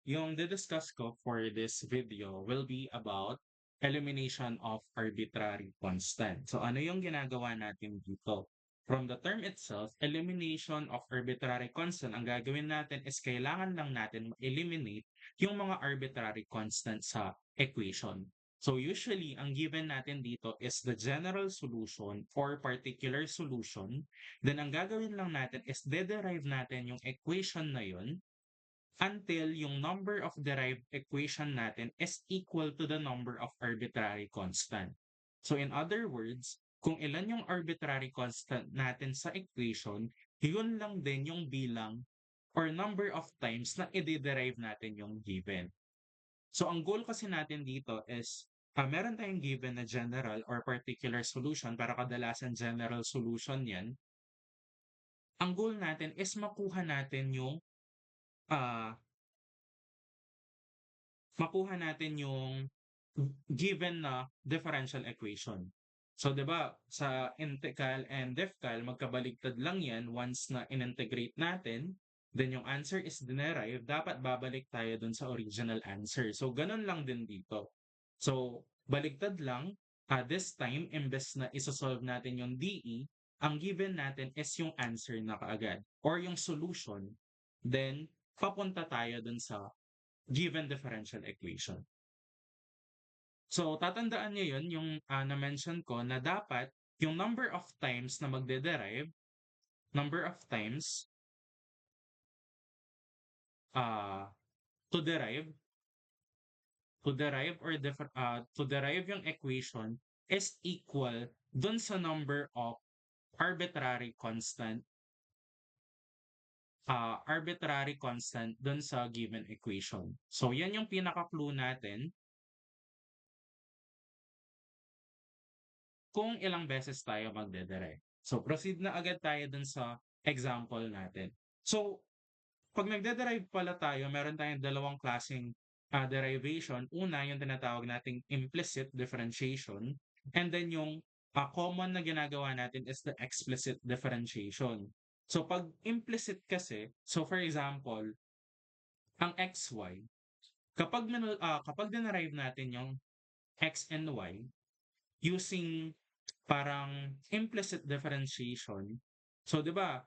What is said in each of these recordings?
yung didiscuss ko for this video will be about elimination of arbitrary constant. So ano yung ginagawa natin dito? From the term itself, elimination of arbitrary constant, ang gagawin natin is kailangan lang natin ma-eliminate yung mga arbitrary constant sa equation. So usually, ang given natin dito is the general solution or particular solution. Then ang gagawin lang natin is de-derive natin yung equation na yun until yung number of derived equation natin is equal to the number of arbitrary constant. So in other words, kung ilan yung arbitrary constant natin sa equation, yun lang din yung bilang or number of times na i-derive natin yung given. So ang goal kasi natin dito is meron tayong given na general or particular solution para kadalasan general solution yan. Ang goal natin is makuha natin yung ah given na differential equation. So, 'di ba, sa integral and defcal, magkabaligtad lang 'yan once na in-integrate natin, then yung answer is dinerive, dapat babalik tayo dun sa original answer. So, ganun lang din dito. So, baligtad lang, this time, imbes na isosolve natin yung DE, ang given natin is yung answer na kaagad or yung solution. Then, papunta tayo dun sa given differential equation. So, tatandaan niyo yun, yung na-mention ko na dapat yung number of times na magde-derive, number of times uh, to derive, to derive yung equation is equal dun sa number of arbitrary constant, dun sa given equation. So, yan yung pinaka-clue natin kung ilang beses tayo magde-derive. So, proceed na agad tayo dun sa example natin. So, pag nagde-derive pala tayo, meron tayong dalawang klaseng derivation. Una, yung tinatawag nating implicit differentiation. And then yung common na ginagawa natin is the explicit differentiation. So, pag implicit kasi, so for example, ang xy, kapag dinerive natin yung x and y using parang implicit differentiation, so 'di ba,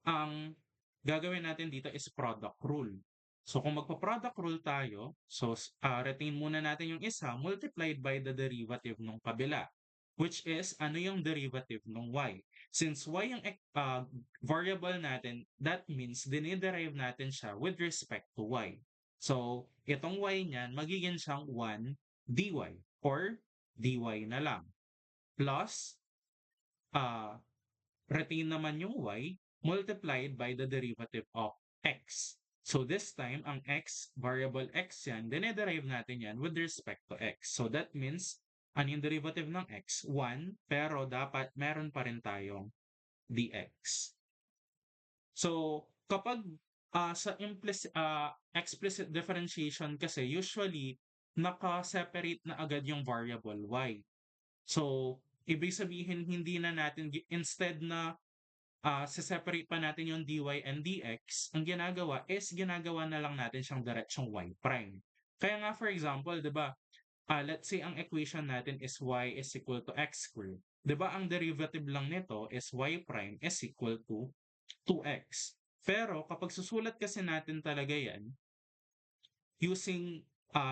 ang gagawin natin dito is product rule. So kung magpa-product rule tayo, so retain muna natin yung isa multiplied by the derivative ng kabila, which is ano yung derivative ng y. Since y yung variable natin, that means diniderive natin siya with respect to y. So itong y niyan, magiging siyang 1 dy or dy na lang. Plus, uh, retain naman yung y multiplied by the derivative of x. So this time, ang x, variable x yan, dinederive natin yan with respect to x. So that means, ano yung derivative ng x? 1, pero dapat meron pa rin tayong dx. So kapag sa explicit differentiation kasi, usually, naka-separate na agad yung variable y. So, ibig sabihin, hindi na natin, instead na se-separate pa natin yung dy and dx, ang ginagawa is ginagawa na lang natin siyang diretsyong y prime. Kaya nga for example, 'di ba? Let's say ang equation natin is y is equal to x squared. 'Di ba ang derivative lang nito is y prime is equal to 2x. Pero kapag susulat kasi natin talaga 'yan using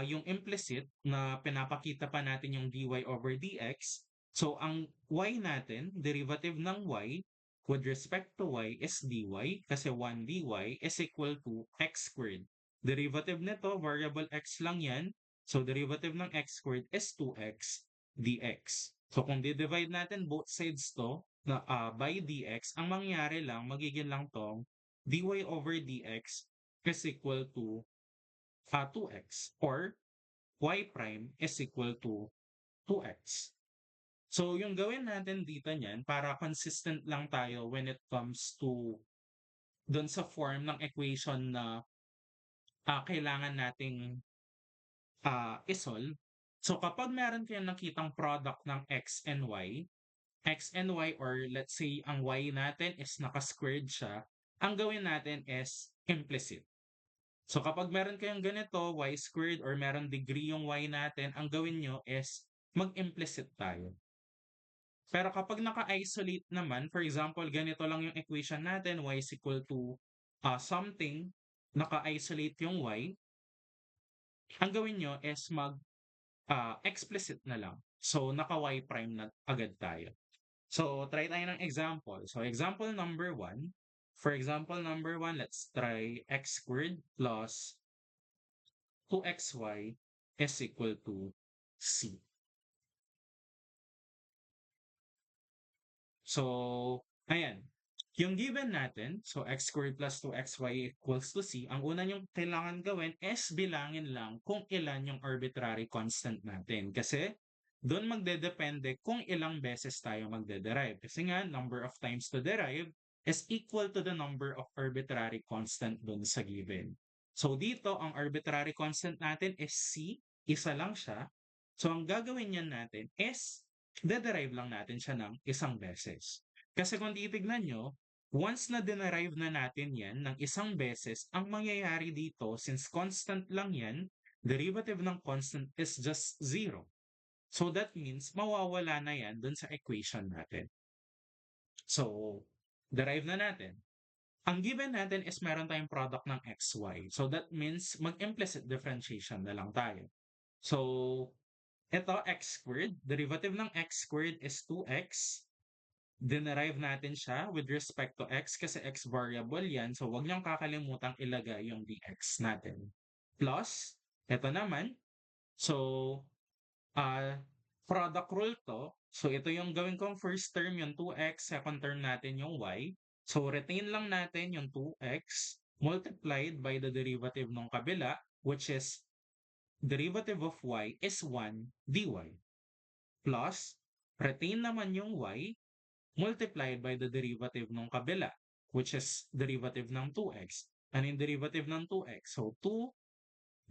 yung implicit na pinapakita pa natin yung dy over dx, so ang y natin, derivative ng y, with respect to y is dy kasi 1 dy is equal to x squared. Derivative nito, variable x lang yan. So derivative ng x squared is 2x dx. So kung di-divide natin both sides to na by dx, ang mangyari lang, magiging lang tong dy over dx is equal to 2x or y prime is equal to 2x. So, yung gawin natin dito niyan, para consistent lang tayo when it comes to dun sa form ng equation na kailangan nating isolve. So, kapag meron kayong nakitang product ng x and y or let's say ang y natin is naka-squared siya, ang gawin natin is implicit. So kapag meron kayong ganito, y squared or meron degree yung y natin, ang gawin nyo is mag-implicit tayo. Pero kapag naka-isolate naman, for example, ganito lang yung equation natin, y is equal to something, naka-isolate yung y, ang gawin nyo is mag-explicit na lang. So, naka-y prime na agad tayo. So, try tayo ng example. So, example number 1. For example number 1, let's try x squared plus 2xy is equal to c. So, ayan. Yung given natin, so x squared plus 2xy equals to c, ang una niyong kailangan gawin is bilangin lang kung ilan yung arbitrary constant natin. Kasi doon magdedepende kung ilang beses tayo magde-derive. Kasi nga, number of times to derive is equal to the number of arbitrary constant doon sa given. So dito, ang arbitrary constant natin is c, isa lang siya. So ang gagawin niyan natin is de-derive lang natin siya ng isang beses. Kasi kung titignan nyo, once na dinerive na natin yan ng isang beses, ang mangyayari dito, since constant lang yan, derivative ng constant is just 0. So that means, mawawala na yan dun sa equation natin. So, derive na natin. Ang given natin is meron tayong product ng xy. So that means, mag-implicit differentiation na lang tayo. So, ito, x squared. Derivative ng x squared is 2x. Dinerive natin siya with respect to x kasi x variable yan. So, wag niyong kakalimutang ilagay yung dx natin. Plus, ito naman. So, product rule to. So, ito yung gawin kong first term, yung 2x. Second term natin yung y. So, retain lang natin yung 2x multiplied by the derivative ng kabila, which is derivative of y is 1 dy. Plus, retain naman yung y multiplied by the derivative ng kabila, which is derivative ng 2x. Ano yung derivative ng 2x? So, 2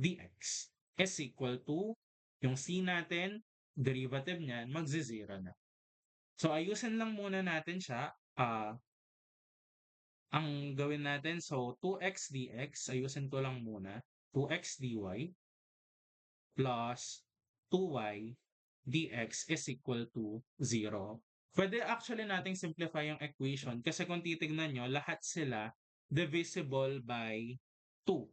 dx is equal to, yung c natin, derivative niyan, magzi-zero na. So, ayusin lang muna natin siya. Ang gawin natin, so 2x dx, ayusin ko lang muna, 2x dy plus 2y dx is equal to 0. Pwede actually nating simplify yung equation kasi kung titignan nyo, lahat sila divisible by 2.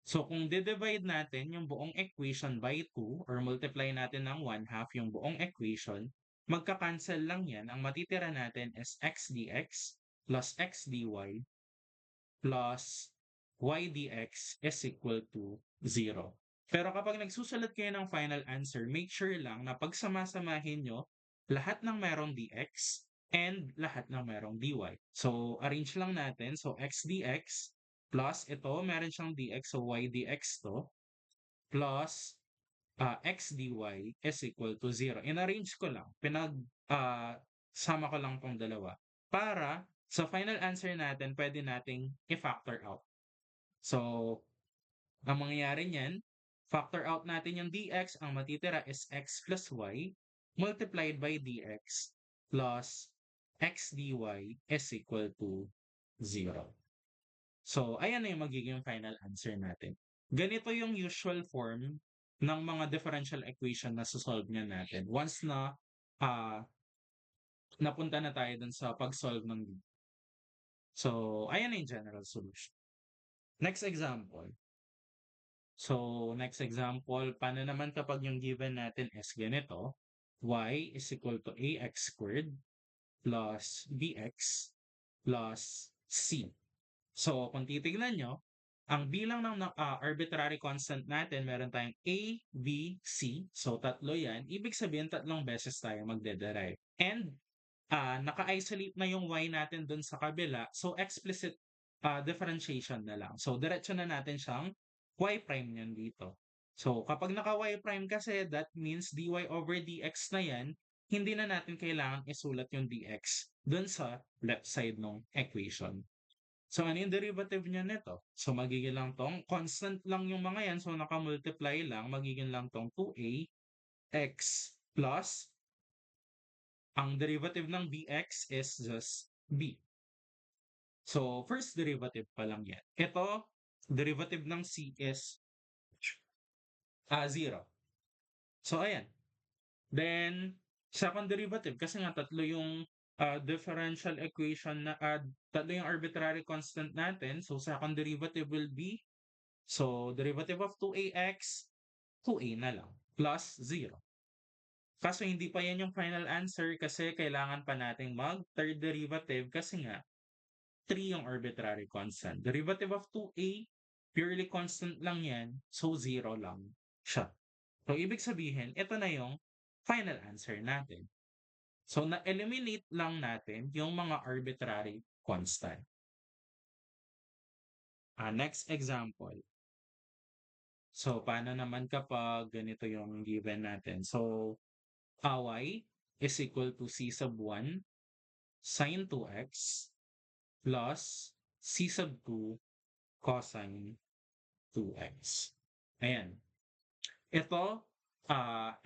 So kung di-divide natin yung buong equation by 2 or multiply natin ng 1/2 yung buong equation, magka-cancel lang yan. Ang matitira natin is x dx plus x dy plus y dx is equal to 0. Pero kapag nagsusulat kayo ng final answer, make sure lang na pagsamasamahin nyo lahat ng merong dx and lahat ng merong dy. So, arrange lang natin. So, x dx plus ito, meron siyang dx, so y dx to, plus x dy is equal to 0. In-arrange ko lang. Sama ko lang tong dalawa. Para sa final answer natin, pwede nating i-factor out. So, ang mangyayari niyan, factor out natin yung dx, ang matitira is x plus y multiplied by dx plus x dy is equal to 0. So, ayan na yung magiging final answer natin. Ganito yung usual form ng mga differential equation na susolve niya natin once na napunta na tayo dun sa pag-solve ng So, ayan na yung general solution. Next example. So, next example, paano naman kapag yung given natin is ganito? Y is equal to ax squared plus bx plus c. So, kung titignan nyo, ang bilang ng arbitrary constant natin, meron tayong a, b, c. So, tatlo yan. Ibig sabihin, tatlong beses tayo magde-derive. And, naka-isolate na yung y natin dun sa kabila. So, explicit differentiation na lang. So, diretso na natin siyang y prime yan dito. So, kapag naka-y prime kasi, that means dy over dx na yan, hindi na natin kailangan isulat yung dx dun sa left side ng equation. So, ano yung derivative niya nito? So, magiging lang tong, constant lang yung mga yan, so naka-multiply lang, magiging lang tong 2a x plus, ang derivative ng bx is just b. So, first derivative pa lang yan. Ito, derivative ng C is 0. So, ayan. Then, second derivative, kasi nga tatlo yung differential equation na, tatlo yung arbitrary constant natin. So, second derivative will be, so, derivative of 2ax, 2a na lang, plus 0. Kaso hindi pa yan yung final answer kasi kailangan pa nating mag third derivative kasi nga 3 yung arbitrary constant. Derivative of 2a, purely constant lang yan, so 0 lang siya. So, ibig sabihin, ito na yung final answer natin. So, na-eliminate lang natin yung mga arbitrary constant. Next example. So, paano naman kapag ganito yung given natin? So, y is equal to c sub 1 sine 2x plus c sub 2 cosine 2x. Ayan. Ito,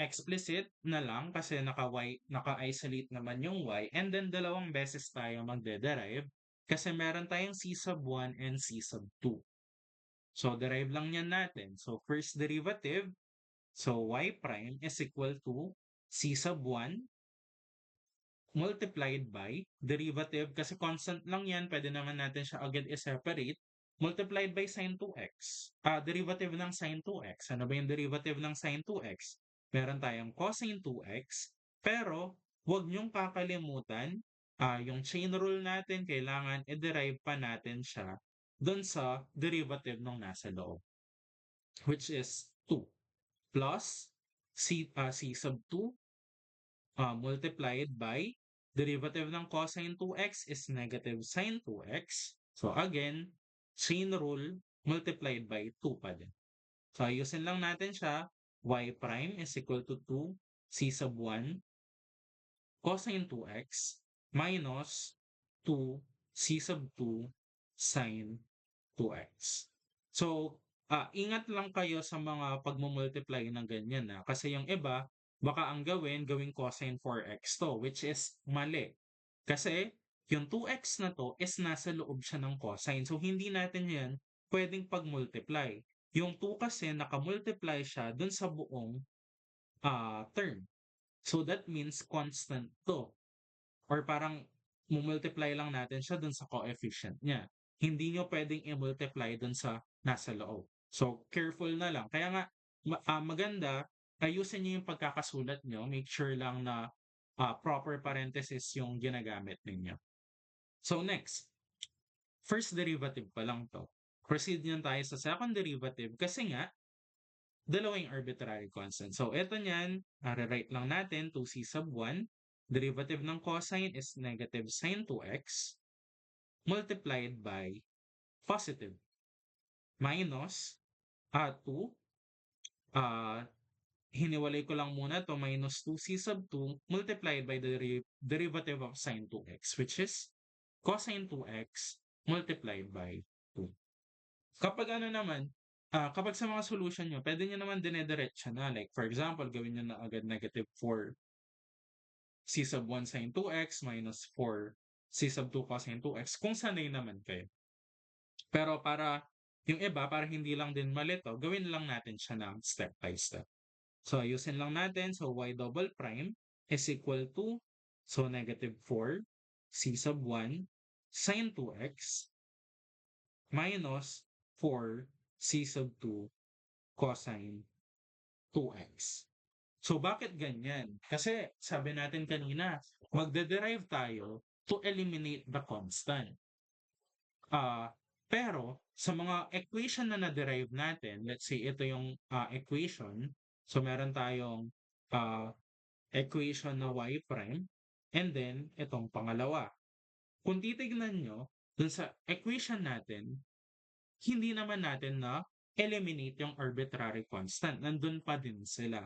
explicit na lang kasi naka-isolate naman yung y, and then dalawang beses tayo magde-derive kasi meron tayong c sub 1 and c sub 2. So, derive lang yan natin. So, first derivative, so y prime is equal to c sub 1 multiplied by derivative, kasi constant lang yan, pwede naman natin siya agad i-separate, multiplied by sine 2x. Derivative ng sine 2x. Ano ba yung derivative ng sine 2x? Meron tayong cosine 2x, pero huwag niyong kakalimutan, yung chain rule natin, kailangan i-derive pa natin siya dun sa derivative ng nasa loob, which is 2 plus c sub 2 multiplied by derivative ng cosine 2x is negative sine 2x. So again, chain rule multiplied by 2 pa din. So ayusin lang natin siya. Y prime is equal to 2 c sub 1 cosine 2x minus 2 c sub 2 sine 2x. So, ingat lang kayo sa mga pagmumultiply ng ganyan kasi yung iba, baka ang gawing cosine 4x to, which is mali. Kasi yung 2x na to is nasa loob siya ng cosine. So, hindi natin yan pwedeng pagmultiply. Yung 2 kasi nakamultiply siya dun sa buong term. So, that means constant to. Or parang mumultiply lang natin siya dun sa coefficient niya. Hindi nyo pwedeng i-multiply dun sa nasa loob. So, careful na lang. Kaya nga, maganda, ayusin nyo yung pagkakasulat nyo. Make sure lang na proper parenthesis yung ginagamit ninyo. So, next. First derivative pa lang to. Proceed nyo tayo sa second derivative kasi nga, dalawang arbitrary constant. So, ito niyan, rewrite lang natin 2c sub 1. Derivative ng cosine is negative sine 2x multiplied by positive minus 2. Hiniwalay ko lang muna to, minus 2c sub 2 multiplied by the derivative of sine 2x, which is cosine 2x multiplied by 2. Kapag ano naman, kapag sa mga solution nyo, pwede nyo naman dinediretso na. Like, for example, gawin nyo na agad negative 4 c sub 1 sin 2x minus 4 c sub 2 cosine 2x kung sanay naman kayo. Pero para yung iba, para hindi lang din malito, gawin lang natin siya ng step by step. So, ayusin lang natin. So, y double prime is equal to, so negative 4 c sub 1 sin 2x minus 4 c sub 2 cosine 2x. So, bakit ganyan? Kasi, sabi natin kanina, magde-derive tayo to eliminate the constant. Pero, sa mga equation na na-derive natin, let's say ito yung equation. So, meron tayong equation na y prime, and then, itong pangalawa. Kung titignan nyo, dun sa equation natin, hindi naman natin na eliminate yung arbitrary constant. Nandun pa din sila.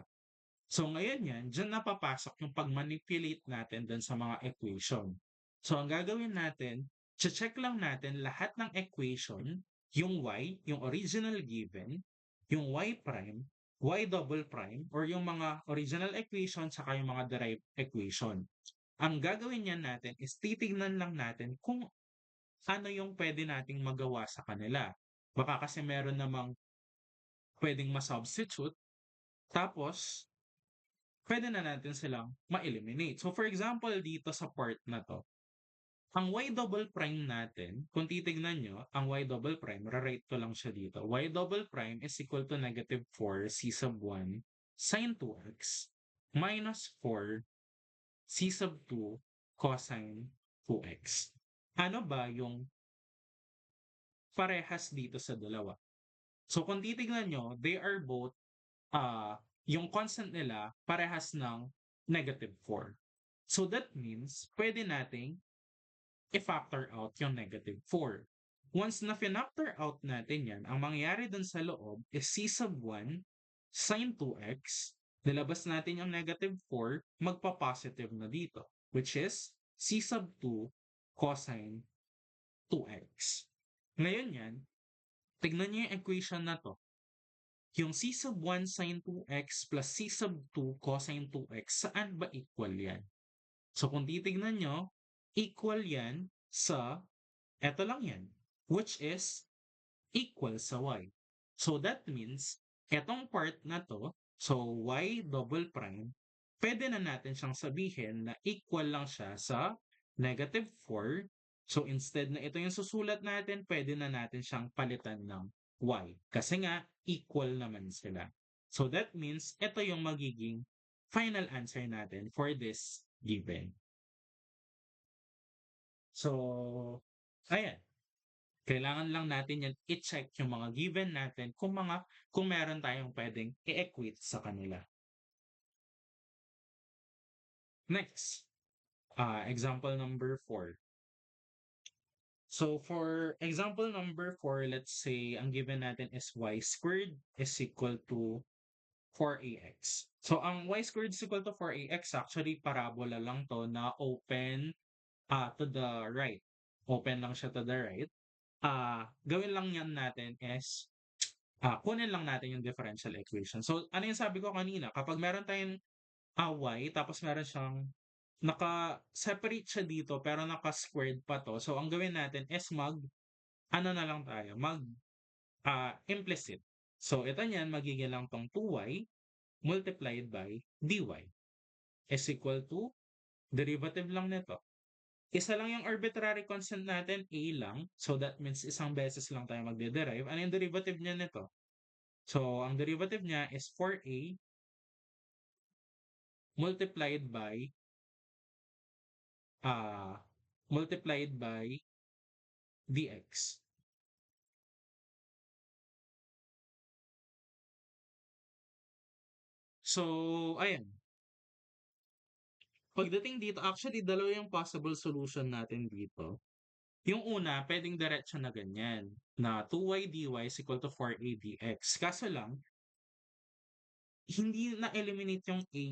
So ngayon yan, dyan napapasok yung pag-manipulate natin dun sa mga equation. So ang gagawin natin, check lang natin lahat ng equation, yung y, yung original given, yung y prime, y double prime, or yung mga original equation saka yung mga derived equation. Ang gagawin yan natin is titignan lang natin kung ano yung pwede nating magawa sa kanila. Baka kasi meron namang pwedeng ma-substitute, tapos pwede na natin silang ma-eliminate. So for example, dito sa part na to, ang y double prime natin, kung titignan nyo, ang y double prime, rewrite ko lang siya dito. Y double prime is equal to negative 4 c sub 1 sine 2x minus 4 c sub 2 cosine 2x. Ano ba yung parehas dito sa dalawa? So kung titignan nyo, they are both, yung constant nila parehas ng negative 4. So that means, pwede nating i-factor out yung negative 4. Once na finactor out natin yan, ang mangyayari dun sa loob is c sub 1 sine 2x, nilabas natin yung negative 4, magpa-positive na dito, which is c sub 2 cosine 2x. Ngayon yan, tignan nyo yung equation na to. Yung c sub 1 sine 2x plus c sub 2 cosine 2x, saan ba equal yan? So kung titignan nyo, equal yan sa, eto lang yan, which is equal sa y. So that means, etong part na to, so y double prime, pwede na natin siyang sabihin na equal lang siya sa negative 4. So instead na ito yung susulat natin, pwede na natin siyang palitan ng y. Kasi nga, equal naman sila. So that means, ito yung magiging final answer natin for this given. So, ayan. Kailangan lang natin yan i-check yung mga given natin kung meron tayong pwedeng i-equate sa kanila. Next, example number 4. So for example number 4, let's say ang given natin is y squared is equal to 4ax. So ang y squared is equal to 4ax, actually parabola lang to na open to the right. Open lang siya to the right. Gawin lang yan natin is kunin lang natin yung differential equation. So, ano yung sabi ko kanina? Kapag meron tayong y, tapos meron siyang naka-separate siya dito, pero naka-squared pa to. So, ang gawin natin is ano na lang tayo, implicit. So, ito niyan, magiging lang tong 2y multiplied by dy is equal to, derivative lang nito. Isa lang yung arbitrary constant natin, a lang. So, that means isang beses lang tayo magde-derive. Ano yung derivative niya nito? So, ang derivative niya is 4a multiplied by uh, dx. So, ayan. Pagdating dito, actually, dalawa yung possible solution natin dito. Yung una, pwedeng diretso na ganyan, na 2y dy is equal to 4a dx. Kaso lang, hindi na-eliminate yung a.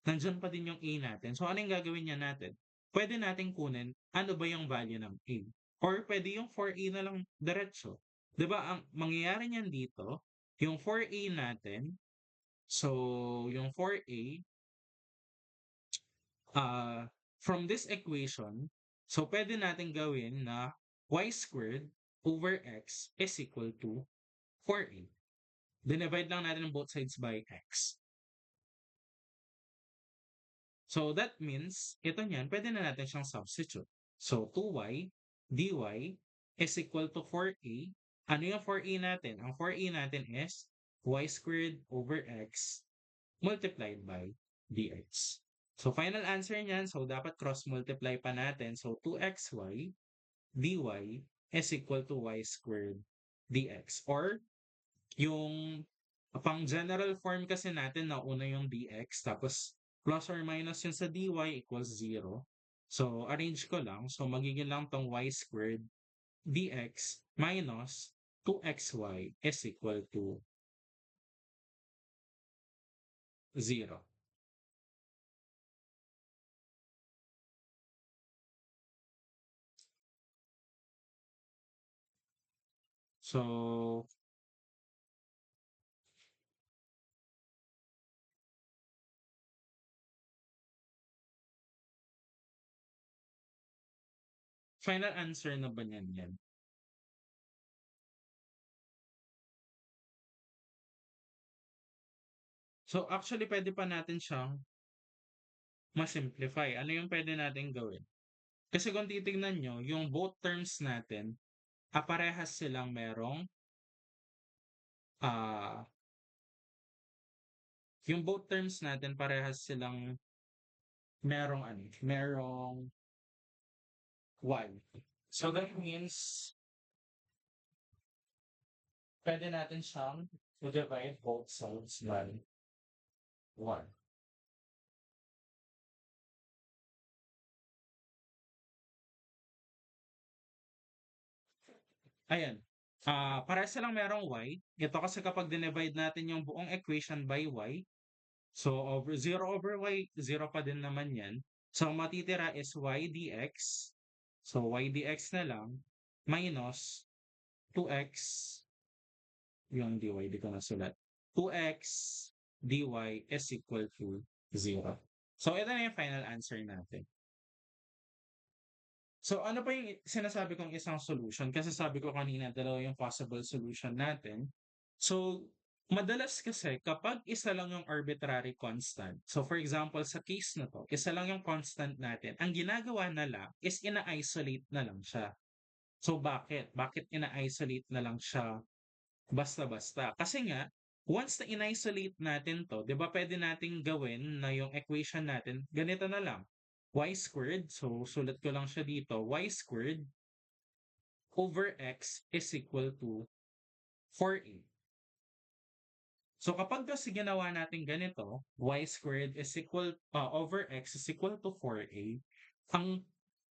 Nandyan pa din yung a natin. So, ano yung gagawin niya natin? Pwede natin kunin ano ba yung value ng a. Or pwede yung 4a na lang diretso. 'Di ba ang mangyayari niyan dito, yung 4a natin, so yung 4a, from this equation, so pwede natin gawin na y squared over x is equal to 4a. Dinivide lang natin both sides by x. So that means, ito niyan, pwede na natin siyang substitute. So 2y dy is equal to 4a. Ano yung 4a natin? Ang 4a natin is y squared over x multiplied by dx. So final answer niyan, so dapat cross-multiply pa natin. So 2xy dy is equal to y squared dx. Or yung pang general form kasi natin, nauna yung dx, tapos plus or minus yun sa dy equals 0. So, arrange ko lang. So, magiging lang tong y squared dx minus 2xy is equal to 0. So, final answer na ba niyan yan? So, actually puwede pa natin siyang ma-simplify. Ano yung puwede nating gawin? Kasi kung titignan niyo yung both terms natin, parehas silang ah, yung both terms natin parehas silang merong y. So that means puwede natin siyang i-divide both sides by 1. Ayan, parehas silang merong y. Ito kasi kapag dinivide natin yung buong equation by y, so over 0/y, 0 pa din naman 'yan. So ang matitira is y dx. So y dx na lang minus 2x, yung dy di ko nasulat. 2x dy is equal to 0. So ito na yung final answer natin. So ano pa yung sinasabi kong isang solution? Kasi sabi ko kanina dalawa yung possible solution natin. So madalas kasi kapag isa lang yung arbitrary constant, so for example sa case na 'to, isa lang yung constant natin, ang ginagawa na lang is ina-isolate na lang siya. So bakit? Bakit ina-isolate na lang siya basta-basta? Kasi nga, once na in-isolate natin 'to, 'di ba puwede nating gawin na yung equation natin ganito na lang, y squared, so sulat ko lang siya dito, y squared over x is equal to 4a. So kapag kasi ginawa natin ganito, y squared is equal over x is equal to 4a, ang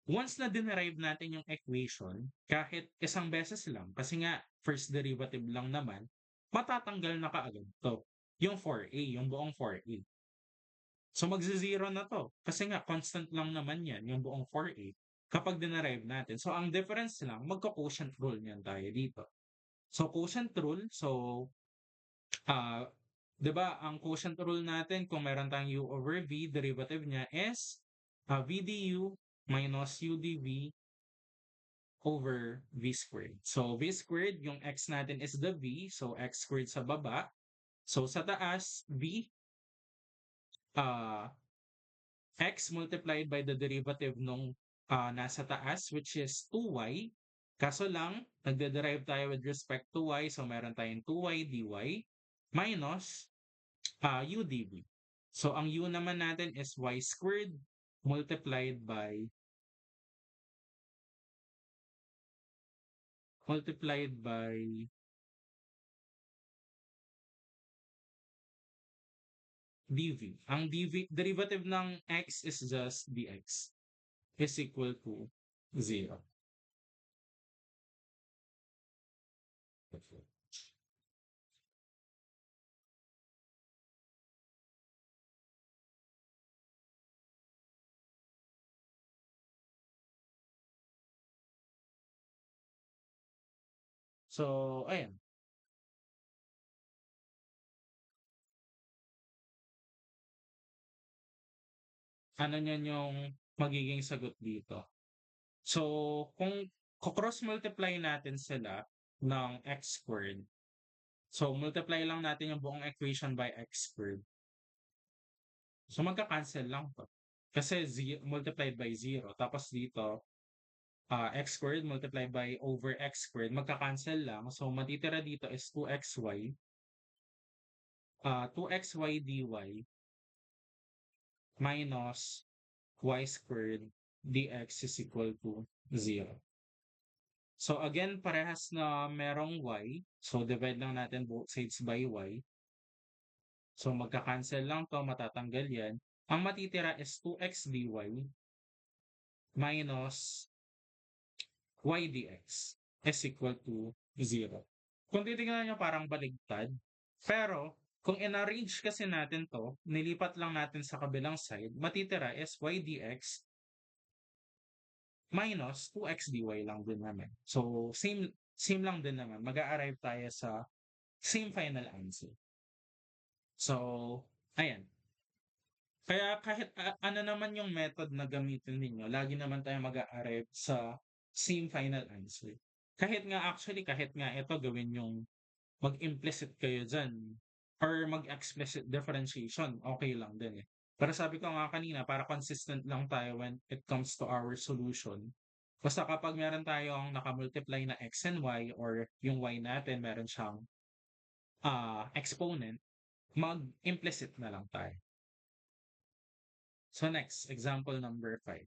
once na dinerive natin yung equation, kahit isang beses lang, kasi nga first derivative lang naman, matatanggal na kaagad 'to, yung 4a, yung buong 4a. So magze-zero na 'to, kasi nga constant lang naman 'yan, yung buong 4a, kapag dinerive natin. So ang difference lang, magko-quotient rule niyan tayo dito. So quotient rule, so, ah, 'di ba ang quotient rule natin kung meron tayong u over v, derivative niya is, v du minus u dv over v squared. So v squared, yung x natin is the v, so x squared sa baba. So sa taas, v, ah, x multiplied by the derivative nung nasa taas, which is 2y. Kaso lang, nagde-derive tayo with respect to y, so meron tayong 2y dy minus u dv. So ang u naman natin is y squared multiplied by dv. Ang derivative ng x is just dx is equal to 0. So, ayan. Ano niyan yung magiging sagot dito? So, kung ko-cross multiply natin sila ng x squared, so multiply lang natin yung buong equation by x squared. So magka-cancel lang 'to. Kasi multiplied by 0 tapos dito, x squared multiplied by over x squared magka-cancel lang. So matitira dito is 2xy, 2xy dy minus y squared dx is equal to 0. So again, parehas na merong y. So divide lang natin both sides by y. So magka-cancel lang 'to, matatanggal 'yan. Ang matitira is 2x dy minus y dx is equal to 0. Kung titignan niyo parang baligtad, pero kung in-arrange kasi natin 'to, nilipat lang natin sa kabilang side, matitira is y dx minus 2x dy lang din naman. So same same lang din naman, mag-a-arrive tayo sa same final answer. So, ayan. Kaya kahit ano naman yung method na gamitin ninyo, lagi naman tayong mag-a-arrive sa same final answer. Kahit nga actually, kahit nga ito gawin yung mag-implicit kayo diyan, or mag-explicit differentiation, okay lang din eh. Pero sabi ko nga kanina, para consistent lang tayo when it comes to our solution. Basta kapag meron tayong nakamultiply na x and y or yung y natin meron siyang exponent, mag-implicit na lang tayo. So next, example number 5.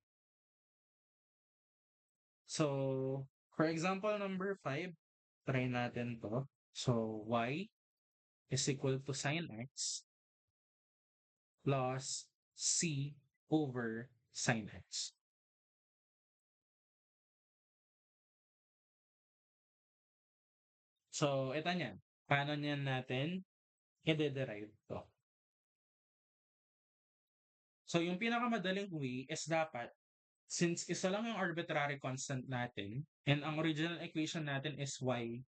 So, for example number 5, try natin to. So, y is equal to sine x plus c over sine x. So, ito niyan. Paano niyan natin i-derive to? So, yung pinakamadaling way is dapat, since isa lang yung arbitrary constant natin, and ang original equation natin is y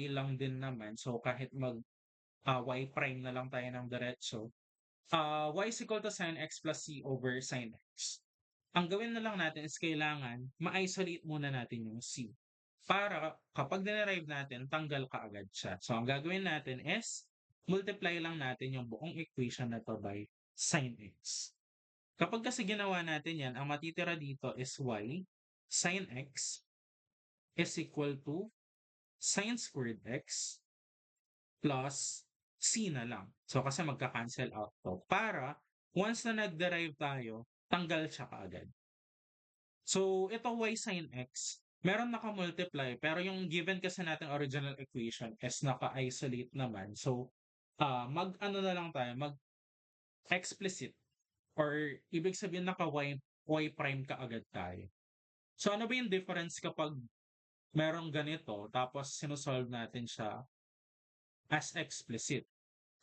lang din naman. So, kahit y prime na lang tayo ng diretso, y is equal to sine x plus c over sine x. Ang gawin na lang natin is kailangan ma-isolate muna natin yung c. Para kapag dinerive natin, tanggal ka agad siya. So, ang gagawin natin is multiply lang natin yung buong equation na to by sine x. Kapag kasi ginawa natin yan, ang matitira dito is y sine x is equal to sine squared x plus c na lang. So, kasi magka-cancel out to. Para, once na nag-derive tayo, tanggal siya kaagad. So, ito y sin x, meron naka-multiply, pero yung given kasi natin original equation is naka-isolate naman. So, mag-ano na lang tayo, mag-explicit or ibig sabihin y prime ka agad tayo. So, ano ba yung difference kapag merong ganito tapos sinusolve natin siya as explicit?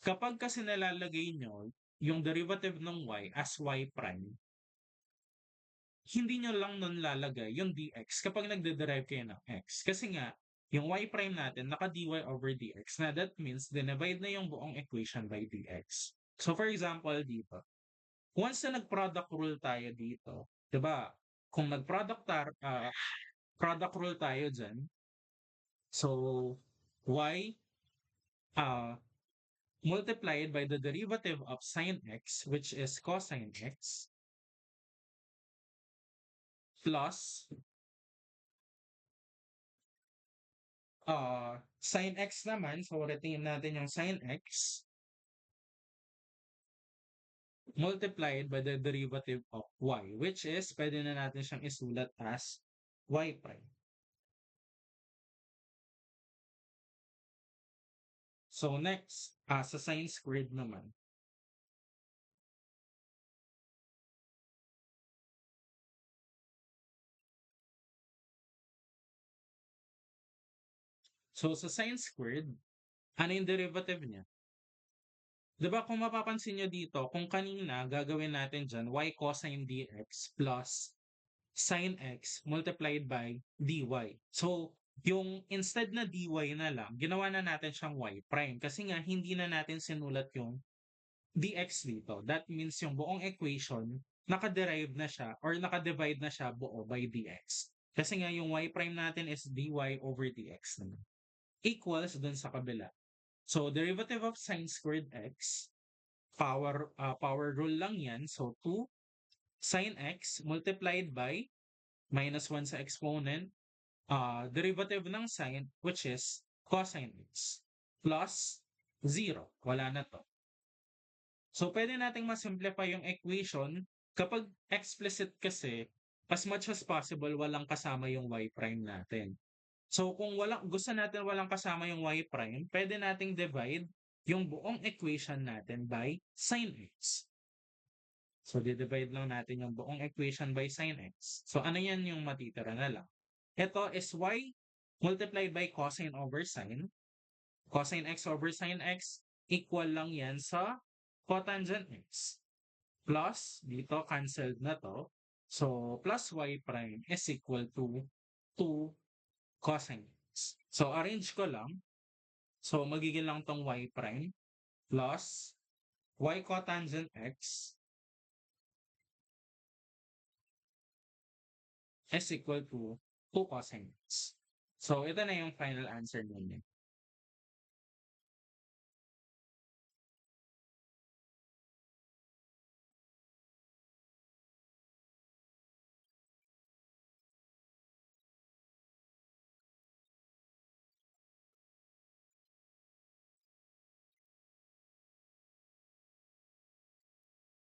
Kapag kasi nalalagay nyo yung derivative ng y as y prime, hindi nyo lang nun lalagay yung dx kapag nagde-derive kayo ng x. Kasi nga, yung y prime natin, naka-dy over dx na that means dinivide na yung buong equation by dx. So for example, dito, once na nag-product rule tayo dito, di ba? Kung product rule tayo dyan, so y uh, multiplied by the derivative of sine x, which is cosine x, plus sin x naman, so retain natin yung sin x multiplied by the derivative of y, which is, pwede na natin siyang isulat as y prime. So next, sa sine squared naman. So sa sine squared, ano yung derivative niya? Diba kung mapapansin nyo dito, kung kanina gagawin natin dyan, y cosine dx plus sin x multiplied by dy. So, yung instead na dy na lang, ginawa na natin siyang y prime kasi nga hindi na natin sinulat yung dx dito. That means yung buong equation, nakaderive na siya or nakadivide na siya buo by dx. Kasi nga yung y prime natin is dy over dx naman. Equals dun sa kabila. So, derivative of sine squared x, power rule lang yan. So, 2 sine x multiplied by minus 1 sa exponent, derivative ng sine, which is cosine x, plus 0. Wala na to. So, pwede nating masimplify yung equation. Kapag explicit kasi, as much as possible, walang kasama yung y prime natin. So, kung gusto natin walang kasama yung y prime, pwede nating divide yung buong equation natin by sin x. So, di-divide lang natin yung buong equation by sin x. So, ano yan yung matitira na lang? Ito is y multiplied by cosine over sine. Cosine x over sine x, equal lang yan sa cotangent x. Plus, dito cancelled na to. So, plus y prime is equal to 2 cosine x. So, arrange ko lang. So, magiging lang tong y prime plus y cotangent x is equal to 2 cosine x. So, ito na yung final answer ninyo.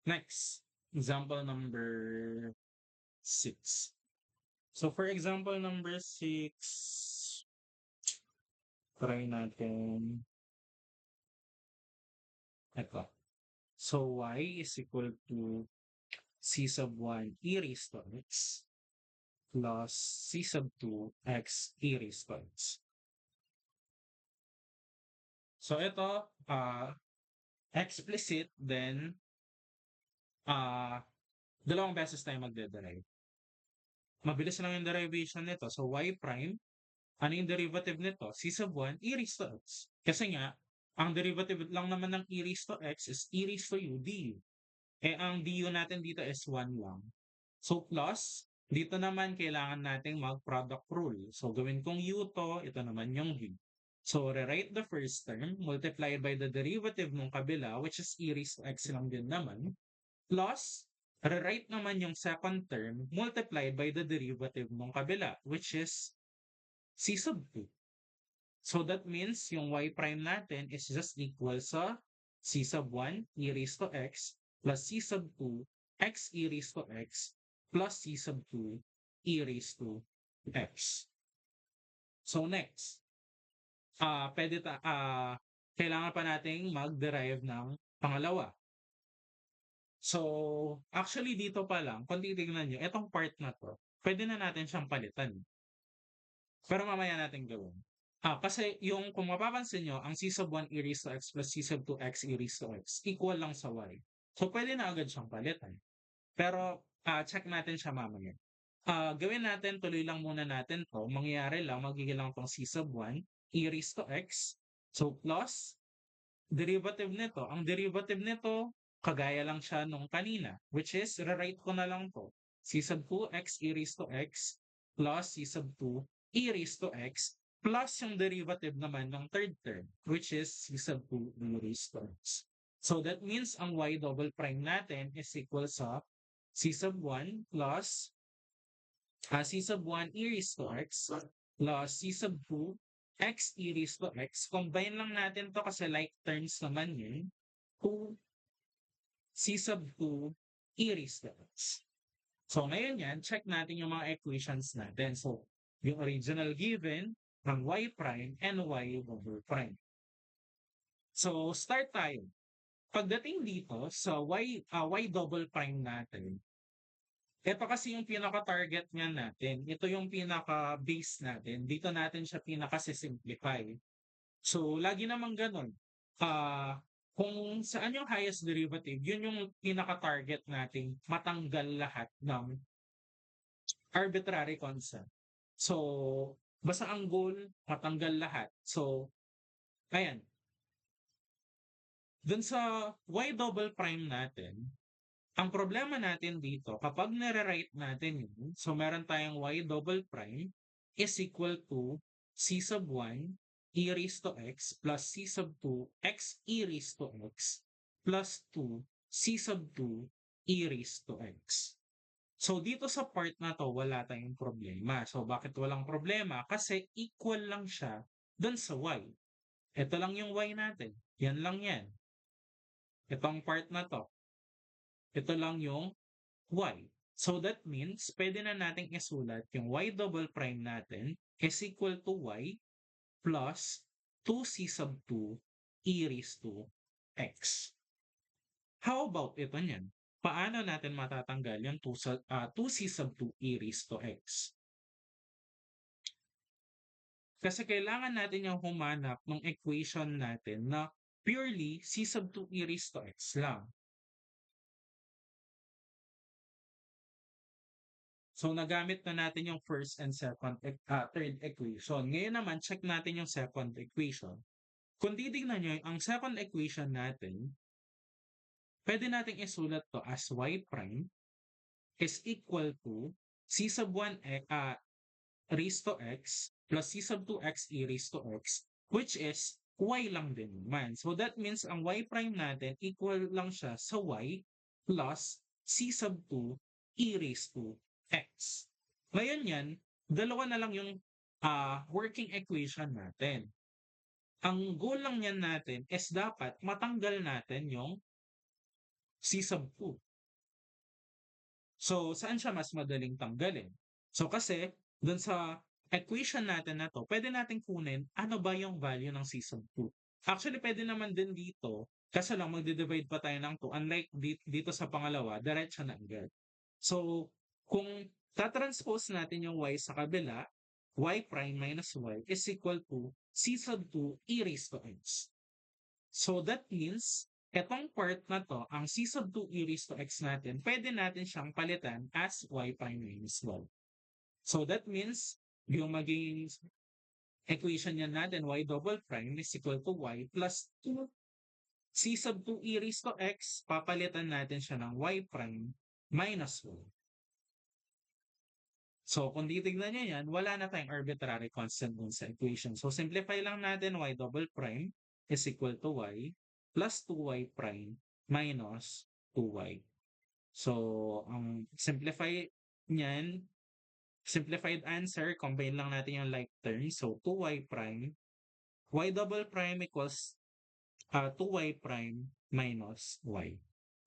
Next, example number 6. So for example number 6, try natin ito. So y is equal to c sub 1 e raised to x plus c sub 2 x e raised to x. So ito, explicit, then dalawang beses tayo magde-derive. Mabilis lang yung derivation nito. So y prime, ano yung derivative nito? C sub 1 e raised to x. Kasi nga, ang derivative lang naman ng e raised to x is e raised to u du. Ang du natin dito is 1 lang. So plus, dito naman kailangan nating mag-product rule. So gawin kong u to, ito naman yung v. So rewrite the first term, multiplied by the derivative ng kabila, which is e raised to x lang din naman, plus, rewrite naman yung second term, multiplied by the derivative ng kabila, which is c sub 2. So that means yung y prime natin is just equal sa c sub 1 e raised to x plus c sub 2 x e raised to x plus c sub 2 e raised to x. So next, kailangan pa nating mag-derive ng pangalawa. So, actually dito pa lang, kung titignan nyo, itong part na to, pwede na natin siyang palitan. Pero mamaya natin gawin. Kasi yung kung mapapansin nyo, ang c sub 1 e raised to x plus c sub 2 x e raised to x equal lang sa y. So, pwede na agad siyang palitan. Pero, check natin siya mamaya. Gawin natin, tuloy lang muna natin to. Mangyayari lang, magiging lang tong c sub 1 e raised to x. So, plus, derivative nito. Ang derivative nito, kagaya lang siya nung kanina, which is, rewrite ko na lang to. C sub 2 x e raised to x plus c sub 2 e raised to x plus yung derivative naman ng third term, which is c sub 2 e raised to x. So that means ang y double prime natin is equal sa c sub 1 plus c sub 1 e raised to x plus c sub 2 x e raised to x. Combine lang natin to kasi like terms naman yun. 2 c sub 2 e raised to x. So ngayon yan, check natin yung mga equations natin. So yung original given ng y prime and y over prime. So start tayo. Pagdating dito sa y double prime natin, ito kasi yung pinaka-target nga natin. Ito yung pinaka-base natin. Dito natin siya pinaka-simplify. So, lagi namang ganun. Kung saan yung highest derivative, yun yung pinaka-target nating matanggal lahat ng arbitrary constant. So, basta ang goal, matanggal lahat. So, ayan. Dun sa y double prime natin, ang problema natin dito, kapag nare-write natin yun, so meron tayong y double prime is equal to c sub 1 e raised to x plus c sub 2 x e raised to x plus 2 c sub 2 e raised to x. So dito sa part na to, wala tayong problema. So bakit walang problema? Kasi equal lang siya dun sa y. Ito lang yung y natin. Yan lang yan. Itong part na to. Ito lang yung y. So that means, pwede na nating isulat yung y double prime natin is equal to y plus 2c sub 2 e raised to x. How about ito niyan? Paano natin matatanggal yung 2c sub 2 e raised to x? Kasi kailangan natin yung humanap ng equation natin na purely c sub 2 e raised to x lang. So, nagamit na natin yung first and third equation. Ngayon naman, check natin yung second equation. Kung titignan nyo, ang second equation natin, pwede nating isulat to as y prime is equal to c sub 1 raised to x plus c sub 2 x e raised to x, which is y lang din naman. So, that means ang y prime natin equal lang siya sa y plus c sub 2 e raised to x. Ngayon yan, dalawa na lang yung working equation natin. Ang goal lang yan natin is dapat matanggal natin yung C sub 2. So, saan siya mas madaling tanggalin? So, kasi dun sa equation natin na 'to, puwede nating kunin ano ba yung value ng C sub 2. Actually, puwede naman din dito, kaso lang magdi-divide pa tayo ng 2 unlike dito sa pangalawa, diretso na agad. So, kung ta-transpose natin yung y sa kabila, y prime minus y is equal to C sub 2 e raised to x. So that means, etong part na 'to, ang C sub 2 e raised to x natin, pwede natin siyang palitan as y prime minus y. So that means, yung magiging equation niyan natin, y double prime is equal to y plus 2 C sub 2 e raised to x, papalitan natin siya ng y prime minus y. So kung titignan niyo yan, wala na tayong arbitrary constant dun sa equation. So simplify lang natin y double prime is equal to y plus 2y prime minus 2y. So ang simplified answer, combine lang natin yung like terms. So 2y prime, y double prime equals 2y prime minus y.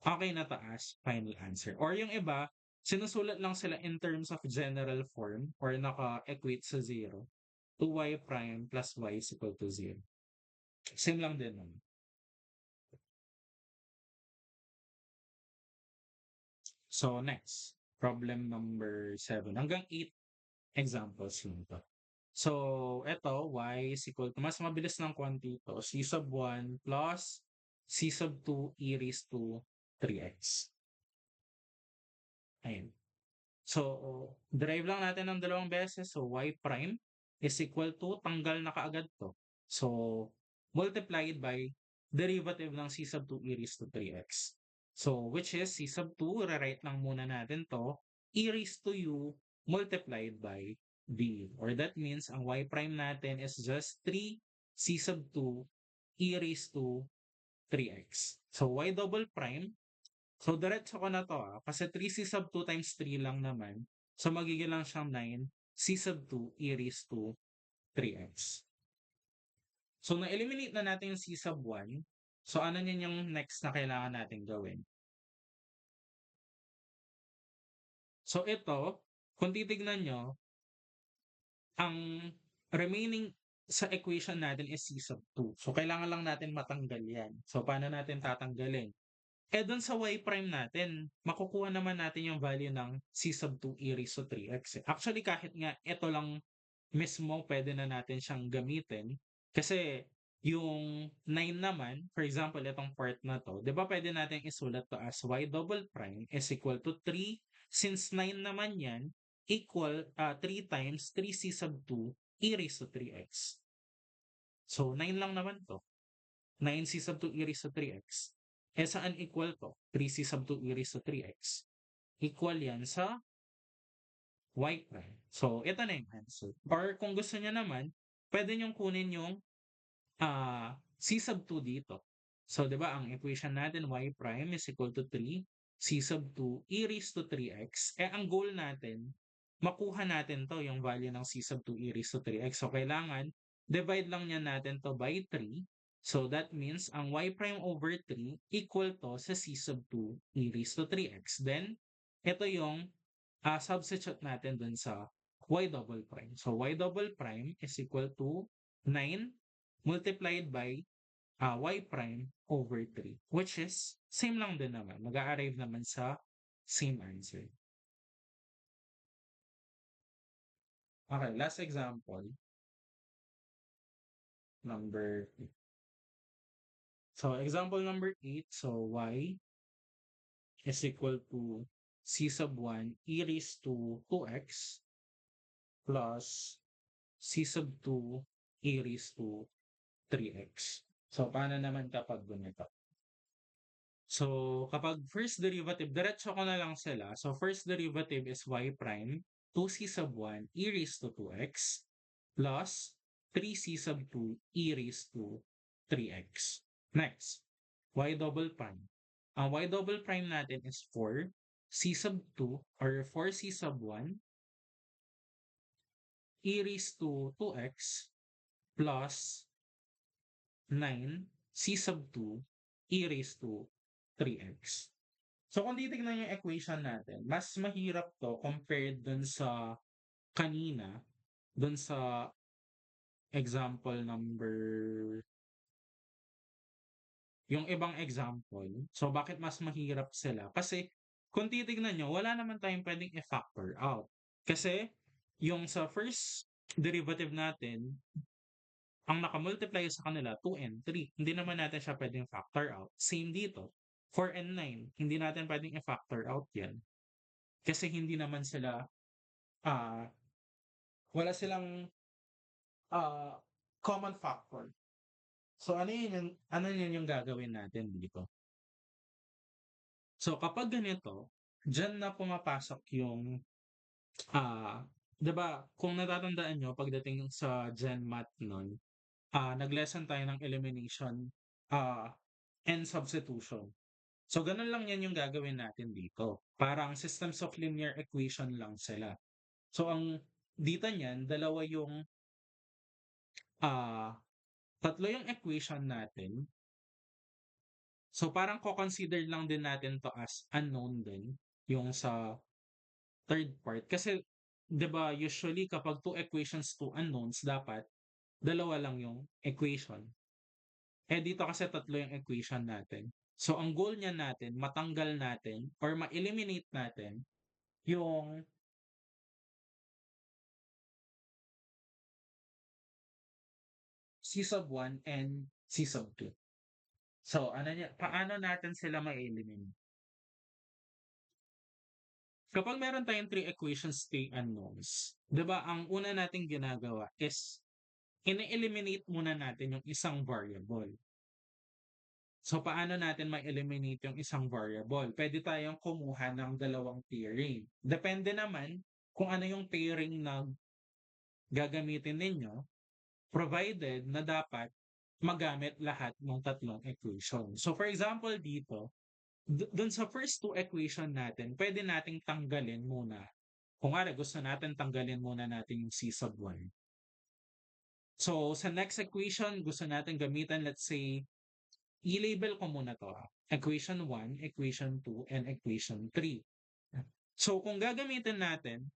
Okay na taas, final answer. Or yung iba, sinusulat lang sila in terms of general form or naka-equate sa 0. 2y prime plus y is equal to 0. Same lang din naman. So next, problem number 7. Hanggang 8 examples lang to. So, eto, y is equal to, mas mabilis ng quantity to, c sub 1 plus c sub 2 e raised to 3x. Ayun. So, derive lang natin ng dalawang beses. So, y prime is equal to, tanggal na kaagad to. So, multiplied by derivative ng c sub 2 e raised to 3x. So, which is c sub 2, rewrite lang muna natin to, e raised to u multiplied by b. Or that means, ang y prime natin is just 3 c sub 2 e raised to 3x. So, y double prime, so, diretso ko na 'to, kasi 3c sub 2 times 3 lang naman. So, magiging lang siyang 9c sub 2 e raised to 3x. So, na-eliminate na natin yung c sub 1. So, ano niyan yung next na kailangan natin gawin? So, ito, kung titignan nyo, ang remaining sa equation natin is c sub 2. So, kailangan lang natin matanggal yan. So, paano natin tatanggalin? Eh, dun sa y prime natin, makukuha naman natin yung value ng c sub 2 e raised to 3x. Actually, kahit nga ito lang mismo, pwede na natin siyang gamitin. Kasi yung 9 naman, for example, itong part na to, di ba pwede natin isulat to as y double prime is equal to 3. Since 9 naman yan, equal 3 times 3c sub 2 e raised to 3x. So, 9 lang naman to. 9c sub 2 e raised to 3x. Eh, saan equal to? 3c sub 2 e raised to 3x. Equal yan sa y prime. So, ito na yung answer. Or kung gusto niya naman, pwede niyong kunin yung c sub 2 dito. So, di ba, ang equation natin, y prime is equal to 3, c sub 2 e raised to 3x. Eh, ang goal natin, makuha natin to, yung value ng c sub 2 e raised to 3x. So, kailangan, divide lang niya natin to by 3. So, that means, ang y prime over 3 equal to sa c sub 2 e raised to 3x. Then, ito yung substitute natin dun sa y double prime. So, y double prime is equal to 9 multiplied by y prime over 3, which is same lang din naman. Mag-a-arrive naman sa same answer. Okay, last example. Number 8. So, example number 8. So, y is equal to c sub 1 e raised to 2x plus c sub 2 e raised to 3x. So, paano naman kapag ganito? So, kapag first derivative, diretso ko na lang sila. So, first derivative is y prime, 2c sub 1 e raised to 2x plus 3c sub 2 e raised to 3x. Next, y double prime. Ang y double prime natin is 4 c sub 2 or 4c sub 1 e raised to 2x plus 9 c sub 2 e raised to 3x. So kung titignan yung equation natin, mas mahirap 'to compared dun sa kanina, dun sa example number yung ibang example. So bakit mas mahirap sila? Kasi kung titignan niyo wala naman tayong puwedeng i-factor out. Kasi yung sa first derivative natin, ang naka-multiply sa kanila 2 and 3. Hindi naman natin siya puwedeng factor out. Same dito, 4 and 9, hindi natin puwedeng i-factor out 'yan. Kasi hindi naman sila, ah, wala silang, ah, common factor. So ano yun yung gagawin natin dito? So kapag ganito, diyan na pumapasok yung, 'di ba kung natatandaan niyo pagdating sa GenMath nun, nag-lesson tayo ng elimination, and substitution. So ganun lang 'yan yung gagawin natin dito. Parang systems of linear equation lang sila. So ang dito niyan, dalawa yung, ah, tatlo yung equation natin. So parang ko-consider lang din natin 'to as unknown din, yung sa third part. Kasi 'di ba usually kapag two equations, two unknowns, dapat dalawa lang yung equation. Eh dito kasi tatlo yung equation natin. So ang goal niya natin matanggal natin or ma-eliminate natin yung C sub 1 and C sub 2. So ano niya paano natin sila ma-eliminate? Kapag meron tayong three equations, three unknowns, 'di ba ang una nating ginagawa is ini-eliminate muna natin yung isang variable. So paano natin ma-eliminate yung isang variable? Pwede tayong kumuha ng dalawang pairing. Depende naman kung ano yung pairing na gagamitin ninyo, provided na dapat magamit lahat ng tatlong equation. So for example dito, dun sa first two equation natin, pwede nating tanggalin muna. Kung nga gusto natin tanggalin muna natin yung C sub 1. So sa next equation, gusto natin gamitan, let's say, i-label ko muna to. Equation 1, equation 2, and equation 3. So kung gagamitin natin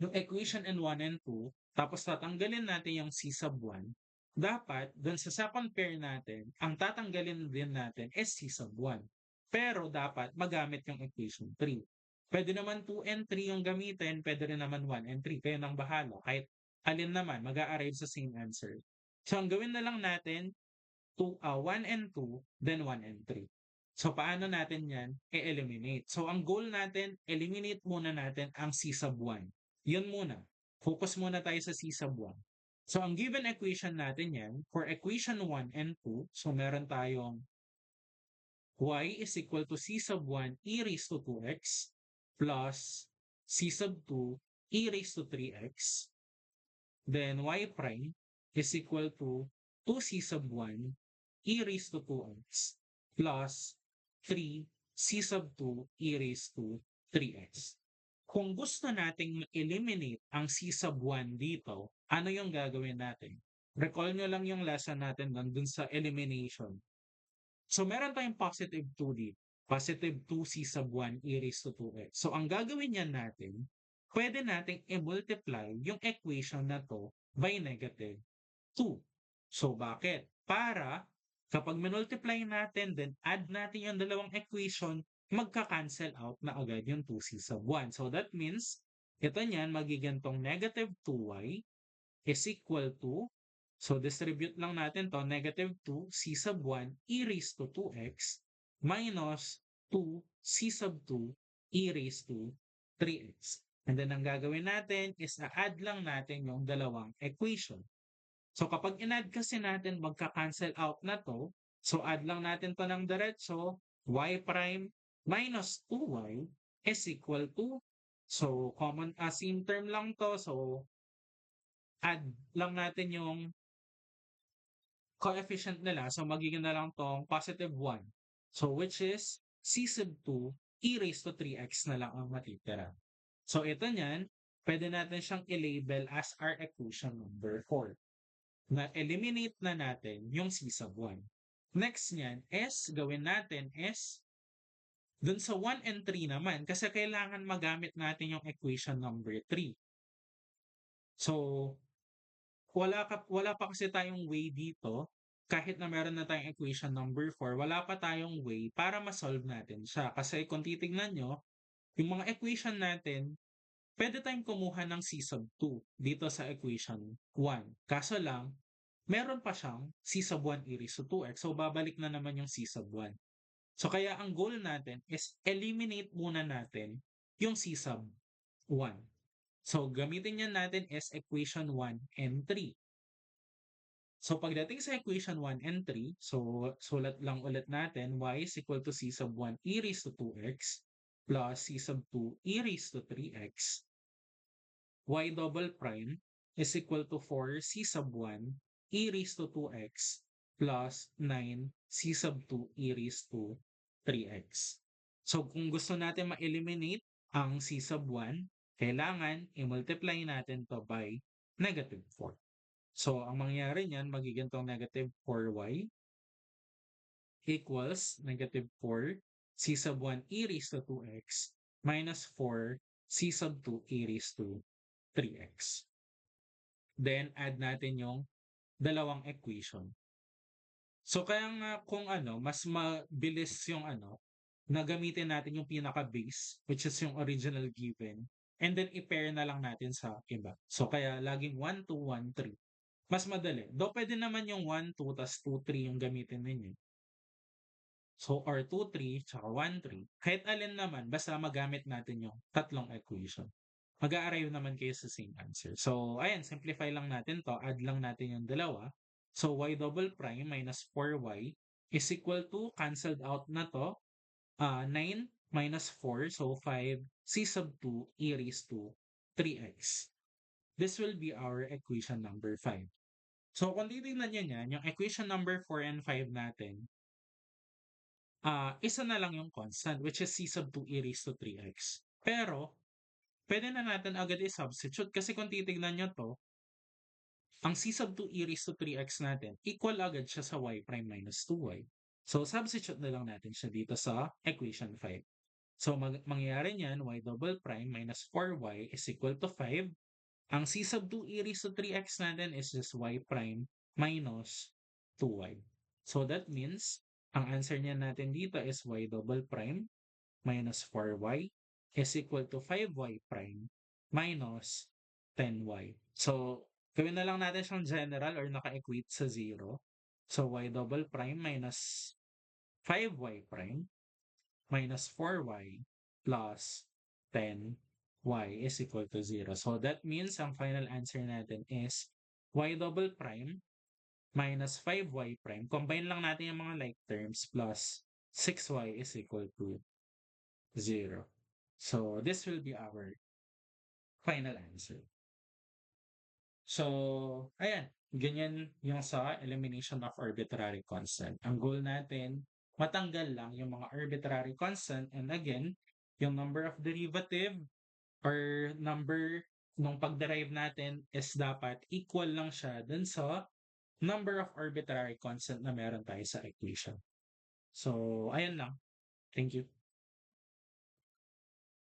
yung equation in 1 and 2, tapos tatanggalin natin yung C sub 1, dapat dun sa second pair natin, ang tatanggalin din natin is C sub 1. Pero dapat magamit yung equation 3. Pwede naman 2 and 3 yung gamitin, pwede rin naman 1 and 3. Kayo nang bahala. Kahit alin naman, mag-a-arrive sa same answer. So ang gawin na lang natin, 1 and 2, then 1 and 3. So paano natin yan i-eliminate? So ang goal natin, eliminate muna natin ang C sub 1. Yun muna. Focus muna tayo sa C sub 1. So ang given equation natin yan, for equation 1 and 2, so meron tayong y is equal to C sub 1 e raised to 2x plus C sub 2 e raised to 3x. Then y prime is equal to 2c sub 1 e raised to 2x plus 3c sub 2 e raised to 3x. Kung gusto nating eliminate ang c sub 1 dito, ano yung gagawin natin? Recall nyo lang yung lesson natin dun sa elimination. So meron tayong positive 2 dito. Positive 2c sub 1 e raised to 2x. So ang gagawin niyan natin, pwede nating i-multiply yung equation na to by negative 2. So bakit? Para kapag minultiply natin, then add natin yung dalawang equation, magka-cancel out na agad yung 2c sub 1. So that means, ito niyan, magiging tong negative 2y is equal to, so distribute lang natin to, negative 2 c sub 1 e raised to 2x minus 2 c sub 2 e raised to 3x. And then ang gagawin natin is add lang natin yung dalawang equation. So kapag in-add kasi natin, magka-cancel out na to. So add lang natin to ng diretso, y prime minus 2y is equal to, so common, same term lang to, so add lang natin yung coefficient nila. So magiging na lang tong positive 1. So which is c sub 2 e raised to 3x na lang ang matitira. So ito niyan, pwede natin siyang i-label as our equation number 4. Na eliminate na natin yung c sub 1. Next niyan is gawin natin is Dun sa 1 and 3 naman, kasi kailangan magamit natin yung equation number 3. So, wala pa kasi tayong way dito, kahit na meron na tayong equation number 4, wala pa tayong way para ma-solve natin siya. Kasi kung titignan nyo, yung mga equation natin, pwede tayong kumuha ng C sub 2 dito sa equation 1. Kaso lang, meron pa siyang C sub 1 e raised to 2x. So, babalik na naman yung C sub 1. So, kaya ang goal natin is eliminate muna natin yung C sub 1. So, gamitin yan natin is equation 1 and 3. So, pagdating sa equation 1 and 3, so sulat lang ulit natin, y is equal to c sub 1 e raised to 2x plus c sub 2 e raised to 3x. Y double prime is equal to 4c sub 1 e raised to 2x plus 9c sub 2 e raised to 3x. So, kung gusto natin ma-eliminate ang c sub 1, kailangan i-multiply natin to by negative 4. So, ang mangyayari niyan, magiging tong negative 4y equals negative 4 c sub 1 e raised to 2x minus 4 c sub 2 e raised to 3x. Then, add natin yung dalawang equation. So, kaya nga kung mas mabilis yung na gamitin natin yung pinaka-base, which is yung original given, and then i-pair na lang natin sa iba. So, kaya laging 1, 2, 1, 3. Mas madali. Though pwede naman yung 1, 2, tas 2, 3 yung gamitin ninyo. So, or 2, 3, tsaka 1, 3. Kahit alin naman, basta magamit natin yung tatlong equation. Mag-a-arrive naman kayo sa same answer. So, ayan, simplify lang natin to. Add lang natin yung dalawa. So, y double prime minus 4y is equal to, cancelled out na to, 9 minus 4, so 5, c sub 2 e raised to 3x. This will be our equation number 5. So, kung titignan nyo yan, yung equation number 4 and 5 natin, isa na lang yung constant, which is c sub 2 e raised to 3x. Pero, pwede na natin agad i-substitute kasi kung titignan nyo to, ang c sub 2 e raised to 3x natin, equal agad siya sa y prime minus 2y. So, substitute na lang natin siya dito sa equation 5. So, mangyayari niyan, y double prime minus 4y is equal to 5. Ang c sub 2 e raised to 3x natin is just y prime minus 2y. So, that means, ang answer niya natin dito is y double prime minus 4y is equal to 5y prime minus 10y. So, gawin na lang natin siyang general or naka-equate sa 0. So, y double prime minus 5y prime minus 4y plus 10y is equal to 0. So, that means ang final answer natin is y double prime minus 5y prime. Combine lang natin yung mga like terms plus 6y is equal to 0. So, this will be our final answer. So, ayan. Ganyan yung sa elimination of arbitrary constant. Ang goal natin, matanggal lang yung mga arbitrary constant. And again, yung number of derivative or number nung pag-derive natin is dapat equal lang siya dun sa number of arbitrary constant na meron tayo sa equation. So, ayan lang. Thank you.